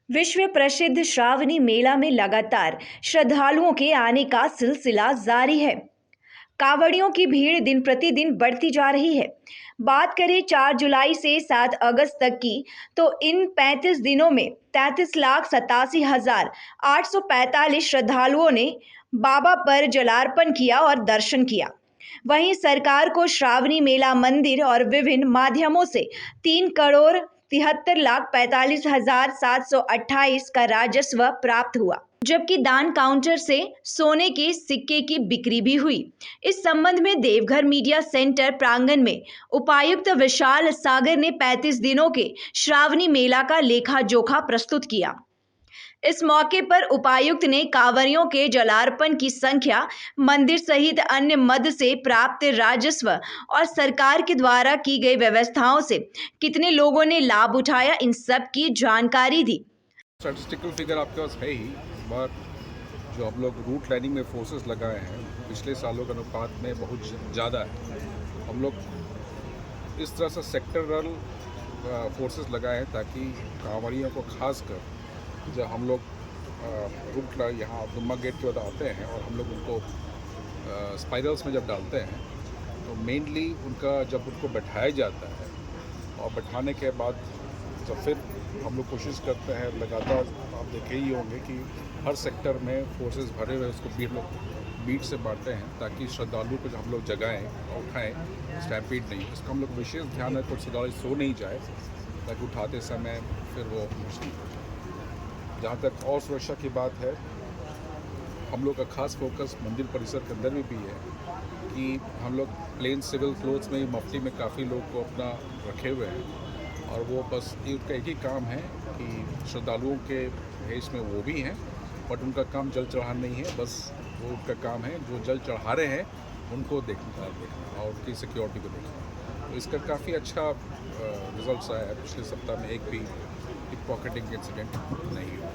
विश्व प्रसिद्ध श्रावणी मेला में लगातार श्रद्धालुओं के आने का सिलसिला जारी है। कांवड़ियों की भीड़ दिन प्रतिदिन बढ़ती जा रही है। बात करें 4 जुलाई से 7 अगस्त तक की, तो इन 35 दिनों में 33,87,845 श्रद्धालुओं ने बाबा पर जलार्पण किया और दर्शन किया। वहीं सरकार को श्रावणी मेला मंदिर और विभिन्न माध्यमों से 3,73,45,728 का राजस्व प्राप्त हुआ, जबकि दान काउंटर से सोने के सिक्के की बिक्री भी हुई। इस संबंध में देवघर मीडिया सेंटर प्रांगण में उपायुक्त विशाल सागर ने 35 दिनों के श्रावणी मेला का लेखा जोखा प्रस्तुत किया। इस मौके पर उपायुक्त ने कांवरियों के जलार्पण की संख्या, मंदिर सहित अन्य मद से प्राप्त राजस्व और सरकार के द्वारा की गई व्यवस्थाओं से कितने लोगों ने लाभ उठाया, इन सब की जानकारी दी। स्टैटिस्टिकल फिगर आपके पास है ही, बट जो हम लोग रूट लाइनिंग में फोर्सेस लगाए हैं पिछले सालों के अनुपात में बहुत ज़्यादा है। हम लोग इस तरह से सेक्टरल फोर्सेस लगाए हैं ताकि कांवड़ियों को खासकर जब हम लोग रूट यहाँ दुम्मा गेट के बाद आते हैं और हम लोग उनको स्पाइरल्स में जब डालते हैं तो मेनली उनका जब उनको बैठाया जाता है और बैठाने के बाद जब फिर हम लोग कोशिश करते हैं लगातार, आप देखे ही होंगे कि हर सेक्टर में फोर्सेस भरे हुए उसको बीट से बांटते हैं ताकि श्रद्धालु को जब हम लोग जगाएं और उठाएं, स्टैम्पीड नहीं। इसका हम लोग विशेष ध्यान है तो श्रद्धालु सो नहीं जाए ताकि उठाते समय फिर वो मुश्किल। जहाँ तक और सुरक्षा की बात है, हम लोग का खास फोकस मंदिर परिसर के अंदर में भी है कि हम लोग प्लेन सिविल क्लोथ्स में मफ्ती में काफ़ी लोग को अपना रखे हुए हैं और वो बस उनका एक ही काम है कि श्रद्धालुओं के भेष में वो भी हैं, बट उनका काम जल चढ़ाना नहीं है। बस वो उनका काम है जो जल चढ़ा रहे हैं उनको देखना और उनकी सिक्योरिटी को देखना। तो इसका काफ़ी अच्छा रिजल्ट्स आया है। पिछले सप्ताह में एक भी पिक पॉकेटिंग इंसिडेंट नहीं हुआ।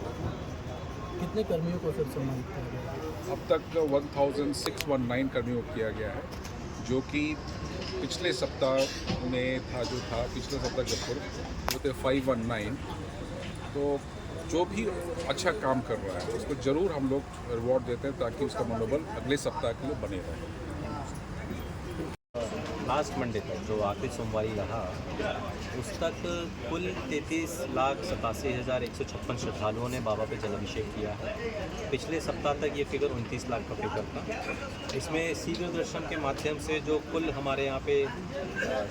कितने कर्मियों को फिर सम्मानित किया गया? अब तक 1619 कर्मियों को किया गया है, जो कि पिछले सप्ताह में पिछले सप्ताह के पूर्व वो थे 519। तो जो भी अच्छा काम कर रहा है उसको ज़रूर हम लोग रिवॉर्ड देते हैं ताकि उसका मनोबल अगले सप्ताह के लिए बने रहे। लास्ट मंडे तक जो आखिरी सोमवारी रहा, उस तक कुल 33,87,156 श्रद्धालुओं ने बाबा पे जलाभिषेक किया है। पिछले सप्ताह तक ये फिगर 29 लाख का फिगर था। इसमें सीधे दर्शन के माध्यम से जो कुल हमारे यहाँ पे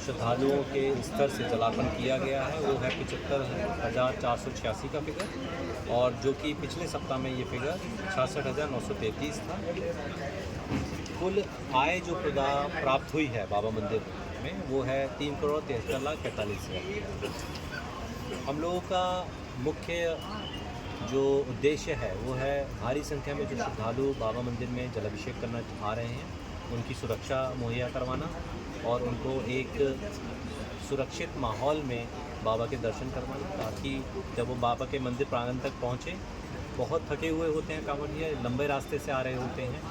श्रद्धालुओं के स्तर से जलार्पण किया गया है वो है 75,486 का फिगर, और जो कि पिछले सप्ताह में ये फिगर 66,933 था। कुल आय जो प्राप्त हुई है बाबा मंदिर में वो है 3,73,45,000। हम लोगों का मुख्य जो उद्देश्य है वो है भारी संख्या में जो श्रद्धालु बाबा मंदिर में जलाभिषेक करना आ रहे हैं उनकी सुरक्षा मुहैया करवाना और उनको एक सुरक्षित माहौल में बाबा के दर्शन करवाना, ताकि जब वो बाबा के मंदिर प्रांगण तक पहुँचे, बहुत थके हुए होते हैं कांवड़िया, लंबे रास्ते से आ रहे होते हैं,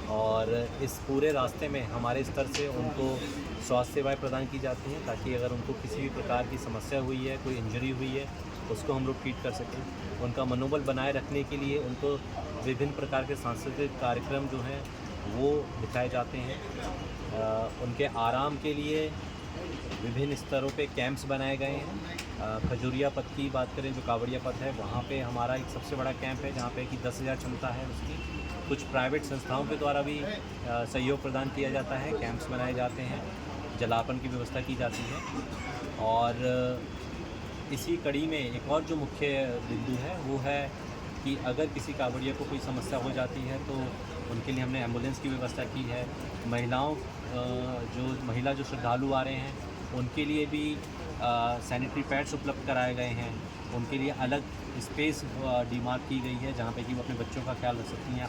और इस पूरे रास्ते में हमारे स्तर से उनको स्वास्थ्य सेवाएं प्रदान की जाती हैं ताकि अगर उनको किसी भी प्रकार की समस्या हुई है, कोई इंजरी हुई है, उसको हम लोग ट्रीट कर सकें। उनका मनोबल बनाए रखने के लिए उनको विभिन्न प्रकार के सांस्कृतिक कार्यक्रम जो हैं वो दिखाए जाते हैं। उनके आराम के लिए विभिन्न स्तरों पे कैंप्स बनाए गए हैं। खजूरिया पथ की बात करें, जो कांवड़िया पथ है, वहाँ पे हमारा एक सबसे बड़ा कैंप है जहाँ पे कि 10,000 क्षमता है उसकी। कुछ प्राइवेट संस्थाओं के द्वारा भी सहयोग प्रदान किया जाता है, कैंप्स बनाए जाते हैं, जलार्पण की व्यवस्था की जाती है। और इसी कड़ी में एक और जो मुख्य बिंदु है वो है कि अगर किसी कांवड़िया को कोई समस्या हो जाती है तो उनके लिए हमने एम्बुलेंस की व्यवस्था की है। महिला जो श्रद्धालु आ रहे हैं उनके लिए भी सैनिटरी पैड्स उपलब्ध कराए गए हैं। उनके लिए अलग स्पेस डिमार्क की गई है जहाँ पे कि वो अपने बच्चों का ख्याल रख सकती हैं।